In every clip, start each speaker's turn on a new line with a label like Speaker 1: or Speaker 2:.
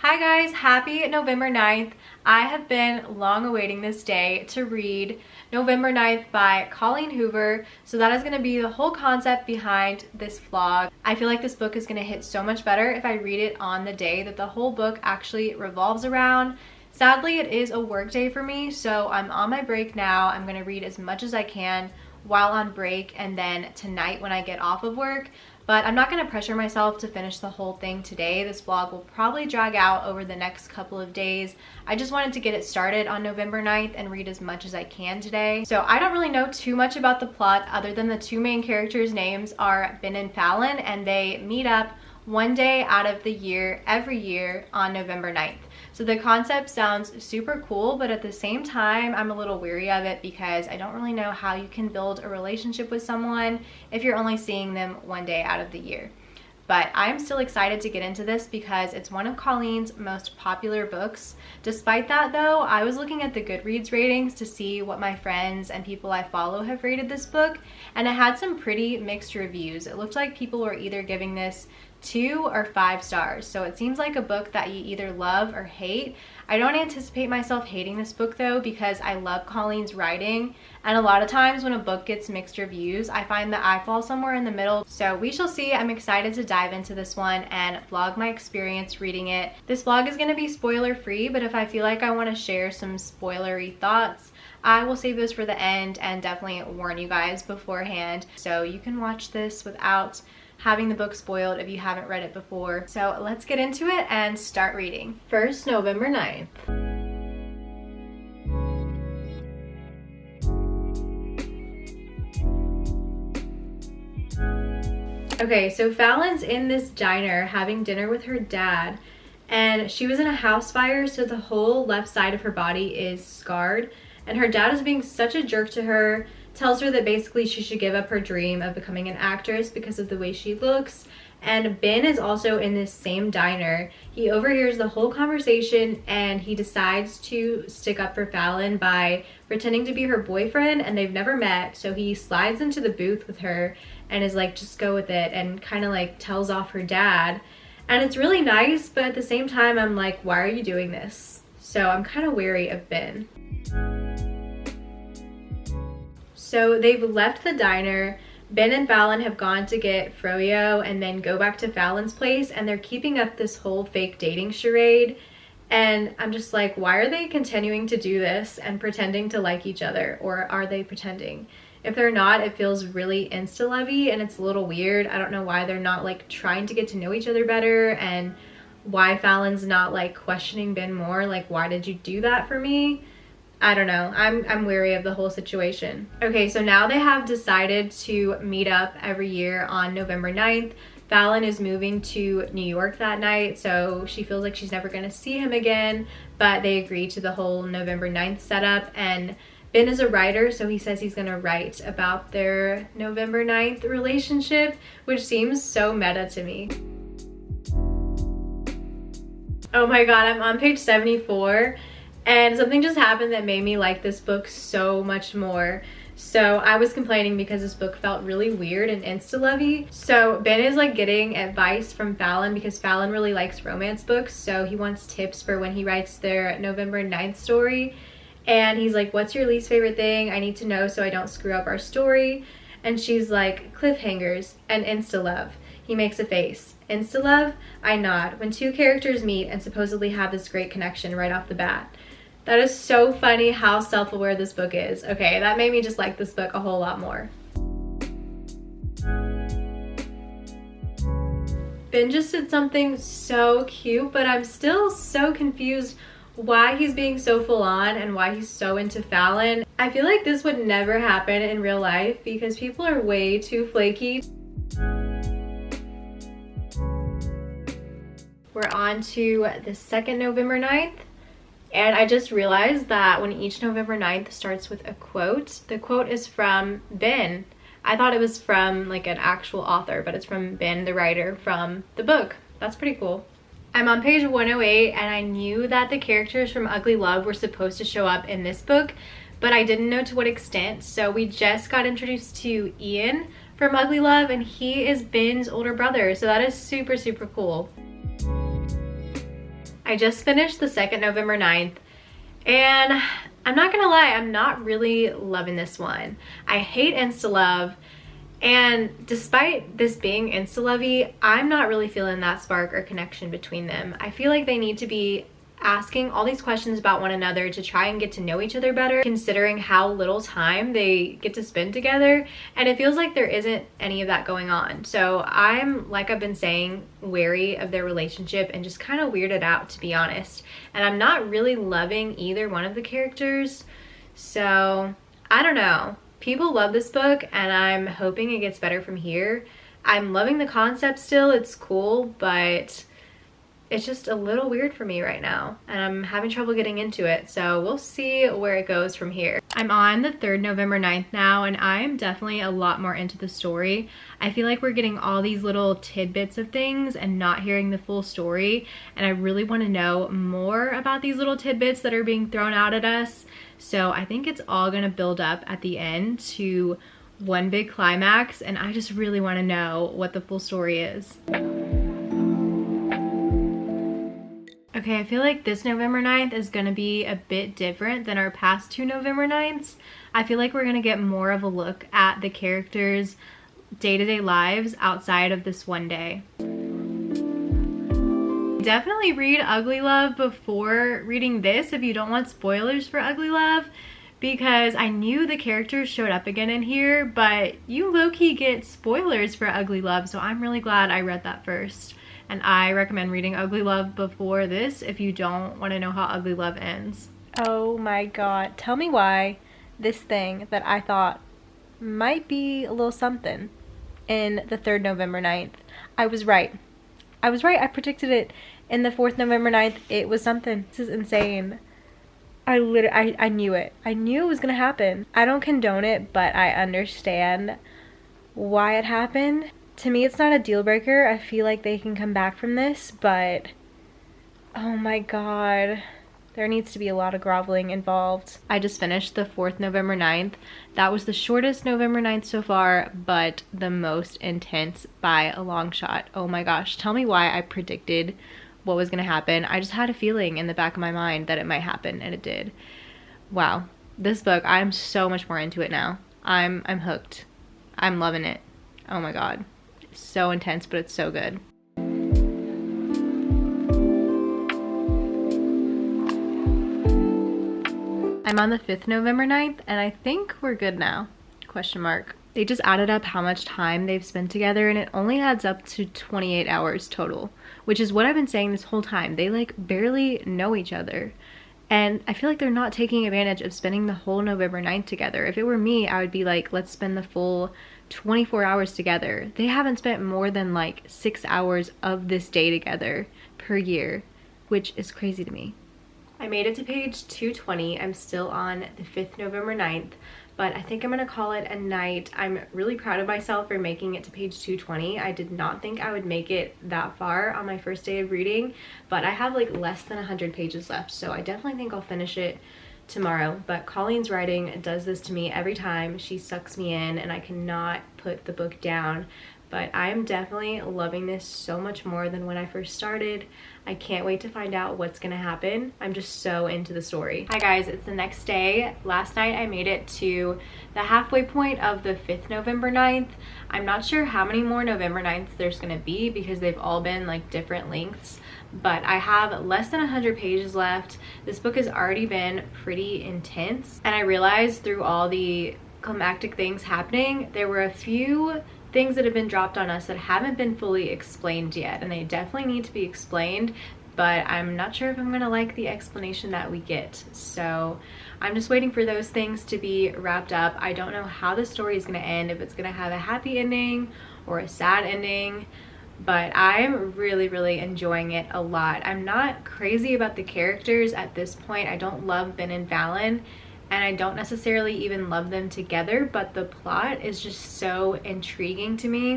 Speaker 1: Hi guys, happy November 9th. I have been long awaiting this day to read November 9th by Colleen Hoover. So that is going to be the whole concept behind this vlog. I feel like this book is going to hit so much better if I read it on the day that the whole book actually revolves around. Sadly, it is a work day for me, so I'm on my break now. I'm going to read as much as I can while on break and then tonight when I get off of work. But I'm not going to pressure myself to finish the whole thing today. This vlog will probably drag out over the next couple of days. I just wanted to get it started on November 9th and read as much as I can today. So I don't really know too much about the plot other than the two main characters' names are Ben and Fallon, and they meet up one day out of the year every year on November 9th. So the concept sounds super cool, but at the same time, I'm a little weary of it because I don't really know how you can build a relationship with someone if you're only seeing them one day out of the year. But I'm still excited to get into this because it's one of Colleen's most popular books. Despite that though, I was looking at the Goodreads ratings to see what my friends and people I follow have rated this book, and it had some pretty mixed reviews. It looked like people were either giving this 2 or 5 stars. So it seems like a book that you either love or hate. I don't anticipate myself hating this book though because I love Colleen's writing, and a lot of times when a book gets mixed reviews, I find that I fall somewhere in the middle. So we shall see. I'm excited to dive into this one and vlog my experience reading it. This vlog is going to be spoiler free, but if I feel like I want to share some spoilery thoughts, I will save those for the end and definitely warn you guys beforehand. So you can watch this without having the book spoiled if you haven't read it before. So let's get into it and start reading. First, November 9th. Okay, so Fallon's in this diner having dinner with her dad, and she was in a house fire, so the whole left side of her body is scarred, and her dad is being such a jerk to her, tells her that basically she should give up her dream of becoming an actress because of the way she looks. And Ben is also in this same diner. He overhears the whole conversation and he decides to stick up for Fallon by pretending to be her boyfriend, and they've never met, so he slides into the booth with her and is like, just go with it, and kind of like tells off her dad. And it's really nice, but at the same time I'm like, why are you doing this? So I'm kind of wary of Ben. So they've left the diner. Ben and Fallon have gone to get froyo and then go back to Fallon's place, and they're keeping up this whole fake dating charade. And I'm just like, why are they continuing to do this and pretending to like each other? Or are they pretending? If they're not, it feels really insta-lovey and it's a little weird. I don't know why they're not like trying to get to know each other better, and why Fallon's not like questioning Ben more. Like, why did you do that for me? I don't know. I'm wary of the whole situation. Okay, so now they have decided to meet up every year on November 9th. Fallon is moving to New York that night, so she feels like she's never going to see him again, but they agree to the whole November 9th setup. And Ben is a writer, so he says he's going to write about their November 9th relationship, which seems so meta to me. Oh my god, I'm on page 74. And something just happened that made me like this book so much more. So I was complaining because this book felt really weird and insta-lovey. So Ben is like getting advice from Fallon because Fallon really likes romance books. So he wants tips for when he writes their November 9th story. And he's like, what's your least favorite thing? I need to know so I don't screw up our story. And she's like, cliffhangers and insta-love. He makes a face. Insta-love? I nod. When two characters meet and supposedly have this great connection right off the bat. That is so funny how self-aware this book is. Okay, that made me just like this book a whole lot more. Ben just did something so cute, but I'm still so confused why he's being so full on and why he's so into Fallon. I feel like this would never happen in real life because people are way too flaky. We're on to the second November 9th. And I just realized that when each November 9th starts with a quote, the quote is from Ben. I thought it was from like an actual author, but it's from Ben, the writer, from the book. That's pretty cool. I'm on page 108, and I knew that the characters from Ugly Love were supposed to show up in this book, but I didn't know to what extent. So we just got introduced to Ian from Ugly Love, and he is Ben's older brother. So that is super, super cool. I just finished the second November 9th, and I'm not gonna lie, I'm not really loving this one. I hate insta-love, and despite this being insta-lovey, I'm not really feeling that spark or connection between them. I feel like they need to be asking all these questions about one another to try and get to know each other better, considering how little time they get to spend together, and it feels like there isn't any of that going on. So I'm, like I've been saying, wary of their relationship and just kind of weirded out, to be honest. And I'm not really loving either one of the characters, so I don't know. People love this book and I'm hoping it gets better from here. I'm loving the concept still, it's cool, but it's just a little weird for me right now and I'm having trouble getting into it, so we'll see where it goes from here. I'm on the third November 9th now and I'm definitely a lot more into the story. I feel like we're getting all these little tidbits of things and not hearing the full story, and I really want to know more about these little tidbits that are being thrown out at us. So I think it's all going to build up at the end to one big climax, and I just really want to know what the full story is. Okay, I feel like this November 9th is going to be a bit different than our past two November 9ths. I feel like we're going to get more of a look at the characters' day-to-day lives outside of this one day. Definitely read Ugly Love before reading this if you don't want spoilers for Ugly Love, because I knew the characters showed up again in here, but you low-key get spoilers for Ugly Love, so I'm really glad I read that first. And I recommend reading Ugly Love before this if you don't want to know how Ugly Love ends. Oh my god, tell me why this thing that I thought might be a little something in the third November 9th, I was right. I was right, I predicted it in the fourth November 9th. It was something. This is insane. I knew it. I knew it was gonna happen. I don't condone it, but I understand why it happened. To me, it's not a deal breaker. I feel like they can come back from this, but oh my god, there needs to be a lot of groveling involved. I just finished the fourth November 9th. That was the shortest November 9th so far, but the most intense by a long shot. Oh my gosh, tell me why I predicted what was gonna happen. I just had a feeling in the back of my mind that it might happen, and it did. Wow, this book, I'm so much more into it now. I'm hooked. I'm loving it. Oh my god. It's so intense, but it's so good. I'm on the 5th November 9th, and I think we're good now, question mark. They just added up how much time they've spent together, and it only adds up to 28 hours total, which is what I've been saying this whole time. They like barely know each other, and I feel like they're not taking advantage of spending the whole November 9th together. If it were me, I would be like, let's spend the full 24 hours together. They haven't spent more than like 6 hours of this day together per year, which is crazy to me. I made it to page 220. I'm still on the 5th November 9th, but I think I'm gonna call it a night. I'm really proud of myself for making it to page 220. I did not think I would make it that far on my first day of reading, but I have like less than 100 pages left, so I definitely think I'll finish it tomorrow. But Colleen's writing does this to me every time. She sucks me in and I cannot put the book down. But I'm definitely loving this so much more than when I first started. I can't wait to find out what's gonna happen. I'm just so into the story. Hi guys, it's the next day. Last night I made it to the halfway point of the 5th November 9th. I'm not sure how many more November 9ths there's gonna be because they've all been like different lengths, but I have less than 100 pages left. This book has already been pretty intense, and I realized through all the climactic things happening, there were a few things that have been dropped on us that haven't been fully explained yet, and they definitely need to be explained, but I'm not sure if I'm gonna like the explanation that we get. So I'm just waiting for those things to be wrapped up. I don't know how the story is gonna end, if it's gonna have a happy ending or a sad ending, but I'm really enjoying it a lot. I'm not crazy about the characters at this point. I don't love Ben and Fallon, and I don't necessarily even love them together, but the plot is just so intriguing to me.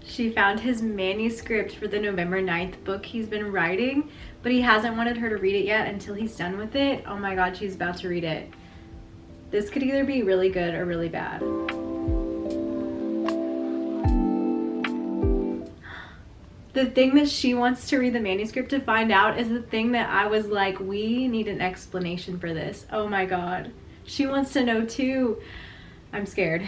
Speaker 1: She found his manuscript for the November 9th book he's been writing, but he hasn't wanted her to read it yet until he's done with it. Oh my god, she's about to read it. This could either be really good or really bad. the thing that she wants to read the manuscript to find out is the thing that I was like, we need an explanation for this. Oh my god. She wants to know too. I'm scared.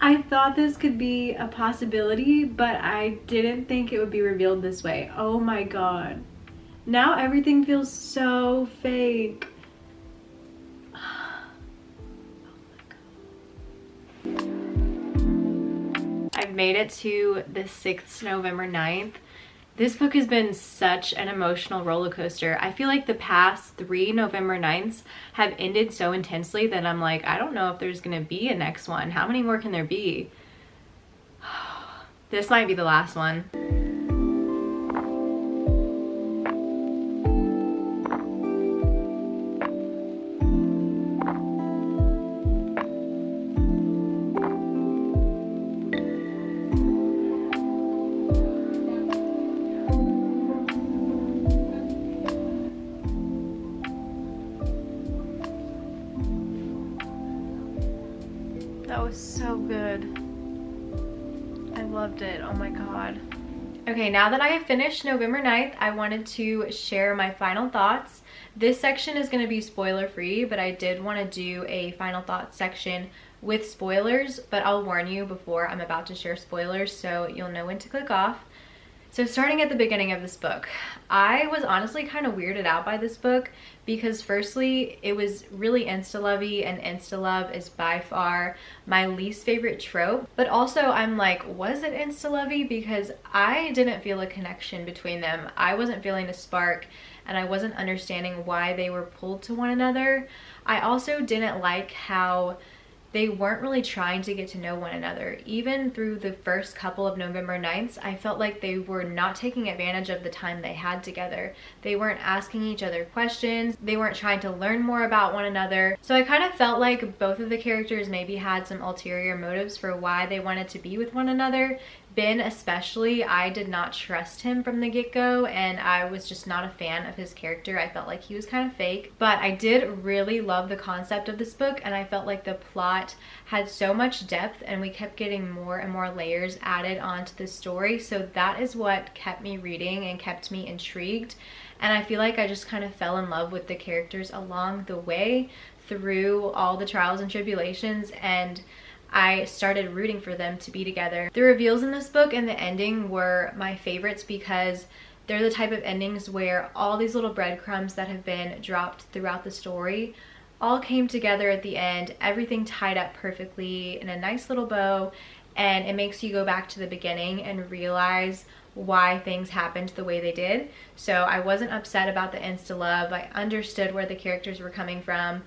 Speaker 1: I thought this could be a possibility, but I didn't think it would be revealed this way. Oh my god. Now everything feels so fake. Oh my god. I've made it to the 6th November 9th. This book has been such an emotional roller coaster. I feel like the past 3 November 9ths have ended so intensely that I'm like, I don't know if there's gonna be a next one. How many more can there be? This might be the last one. That was so good. I loved it. Oh my god. Okay, now that I have finished November 9th, I wanted to share my final thoughts. This section is going to be spoiler free, but I did want to do a final thoughts section with spoilers, but I'll warn you before I'm about to share spoilers so you'll know when to click off. So starting at the beginning of this book, I was honestly kind of weirded out by this book because firstly, it was really insta-lovey, and insta-love is by far my least favorite trope. But also I'm like, was it insta-lovey? Because I didn't feel a connection between them. I wasn't feeling a spark, and I wasn't understanding why they were pulled to one another. I also didn't like how they weren't really trying to get to know one another. Even through the first couple of November 9ths, I felt like they were not taking advantage of the time they had together. They weren't asking each other questions. They weren't trying to learn more about one another. So I kind of felt like both of the characters maybe had some ulterior motives for why they wanted to be with one another. Ben especially, I did not trust him from the get-go, and I was just not a fan of his character. I felt like he was kind of fake, but I did really love the concept of this book, and I felt like the plot had so much depth and we kept getting more and more layers added onto the story. So that is what kept me reading and kept me intrigued, and I feel like I just kind of fell in love with the characters along the way through all the trials and tribulations, and I started rooting for them to be together. The reveals in this book and the ending were my favorites because they're the type of endings where all these little breadcrumbs that have been dropped throughout the story all came together at the end, everything tied up perfectly in a nice little bow, and it makes you go back to the beginning and realize why things happened the way they did. So I wasn't upset about the insta-love. I understood where the characters were coming from,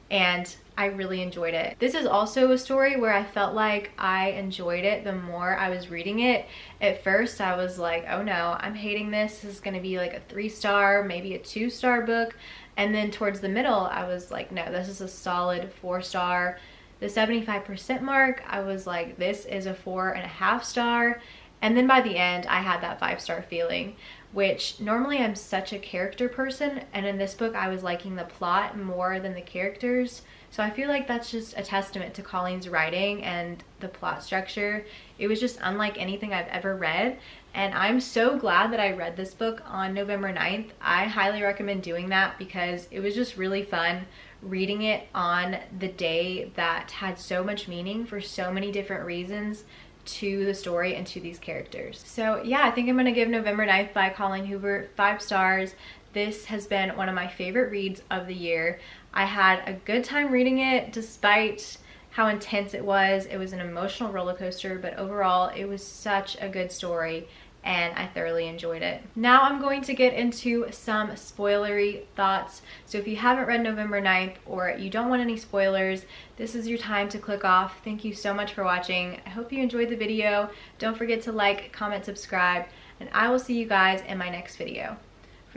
Speaker 1: and I really enjoyed it. This is also a story where I felt like I enjoyed it the more I was reading it. At first I was like, oh no, I'm hating this. This is gonna be like a 3-star, maybe a 2-star book. And then towards the middle, I was like, no, this is a solid 4-star. The 75% mark, I was like, this is a 4.5 star. And then by the end, I had that 5-star feeling, which normally I'm such a character person, and in this book I was liking the plot more than the characters. So I feel like that's just a testament to Colleen's writing and the plot structure. It was just unlike anything I've ever read, and I'm so glad that I read this book on November 9th. I highly recommend doing that because it was just really fun reading it on the day that had so much meaning for so many different reasons to the story and to these characters. So yeah, I think I'm gonna give November 9th by Colleen Hoover 5 stars. This has been one of my favorite reads of the year. I had a good time reading it despite how intense it was. It was an emotional roller coaster, but overall it was such a good story and I thoroughly enjoyed it. Now I'm going to get into some spoilery thoughts. So if you haven't read November 9th or you don't want any spoilers, this is your time to click off. Thank you so much for watching. I hope you enjoyed the video. Don't forget to like, comment, subscribe, and I will see you guys in my next video.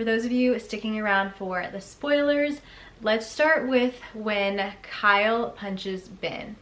Speaker 1: For those of you sticking around for the spoilers, let's start with when Kyle punches Ben.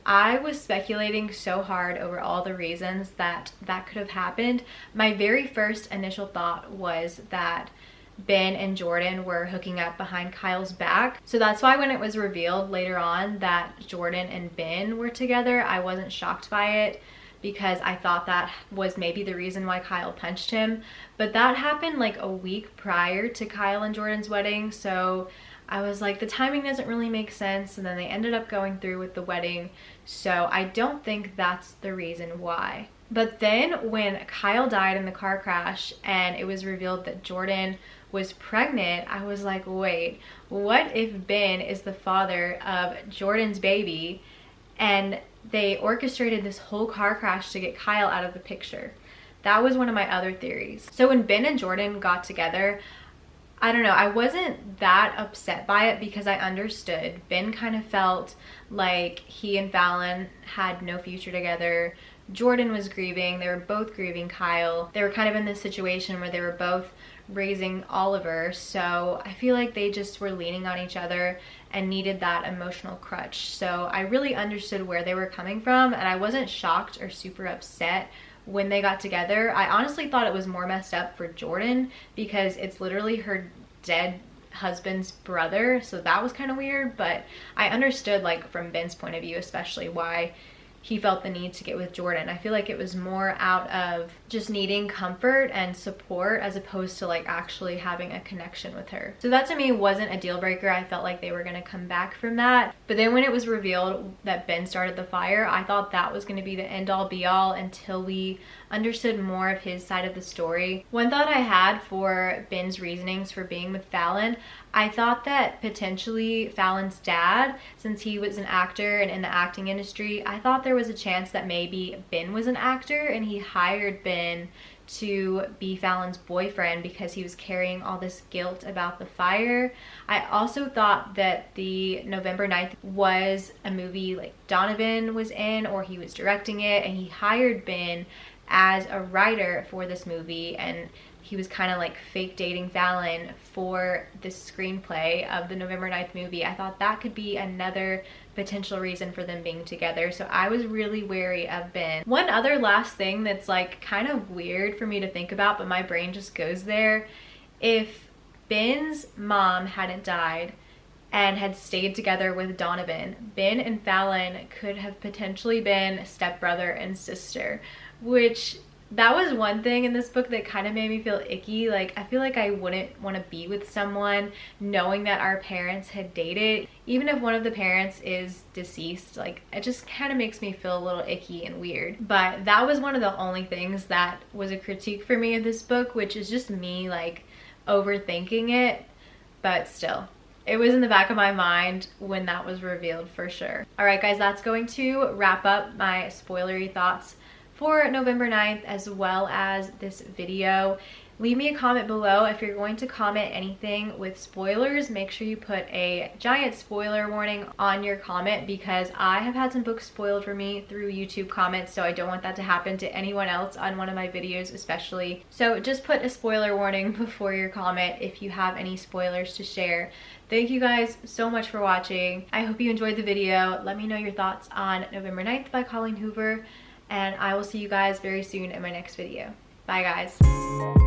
Speaker 1: I was speculating so hard over all the reasons that could have happened. My very first initial thought was that Ben and Jordan were hooking up behind Kyle's back. So that's why when it was revealed later on that Jordan and Ben were together, I wasn't shocked by it, because I thought that was maybe the reason why Kyle punched him. But that happened like a week prior to Kyle and Jordan's wedding, so I was like, the timing doesn't really make sense, and then they ended up going through with the wedding, so I don't think that's the reason why. But then when Kyle died in the car crash and it was revealed that Jordan was pregnant, I was like, wait, what if Ben is the father of Jordan's baby and they orchestrated this whole car crash to get Kyle out of the picture? That was one of my other theories. So when Ben and Jordan got together, I don't know, I wasn't that upset by it because I understood. Ben kind of felt like he and Fallon had no future together. Jordan was grieving. They were both grieving Kyle. They were kind of in this situation where they were both raising Oliver, so I feel like they just were leaning on each other and needed that emotional crutch. So I really understood where they were coming from, and I wasn't shocked or super upset when they got together. I honestly thought it was more messed up for Jordan because it's literally her dead husband's brother, so that was kind of weird. But I understood, like, from Ben's point of view especially, why he felt the need to get with Jordan. I feel like it was more out of just needing comfort and support as opposed to like actually having a connection with her. So that to me wasn't a deal breaker. I felt like they were gonna come back from that. But then when it was revealed that Ben started the fire, I thought that was gonna be the end all be all until we understood more of his side of the story. One thought I had for Ben's reasonings for being with Fallon, I thought that potentially Fallon's dad, since he was an actor and in the acting industry, I thought there was a chance that maybe Ben was an actor and he hired Ben to be Fallon's boyfriend because he was carrying all this guilt about the fire. I also thought that the November 9th was a movie like Donovan was in, or he was directing it, and he hired Ben as a writer for this movie, and he was kind of like fake dating Fallon for this screenplay of the November 9th movie. I thought that could be another potential reason for them being together, so I was really wary of Ben. One other last thing that's like kind of weird for me to think about, but my brain just goes there. If Ben's mom hadn't died and had stayed together with Donovan, Ben and Fallon could have potentially been stepbrother and sister, which that was one thing in this book that kind of made me feel icky. Like, I feel like I wouldn't want to be with someone knowing that our parents had dated. Even if one of the parents is deceased, like, it just kind of makes me feel a little icky and weird. But that was one of the only things that was a critique for me of this book, which is just me, like, overthinking it. But still, it was in the back of my mind when that was revealed for sure. Alright guys, that's going to wrap up my spoilery thoughts for November 9th as well as this video. Leave me a comment below. If you're going to comment anything with spoilers, make sure you put a giant spoiler warning on your comment, because I have had some books spoiled for me through YouTube comments, so I don't want that to happen to anyone else on one of my videos especially. So just put a spoiler warning before your comment if you have any spoilers to share. Thank you guys so much for watching. I hope you enjoyed the video. Let me know your thoughts on November 9th by Colleen Hoover, and I will see you guys very soon in my next video. Bye guys.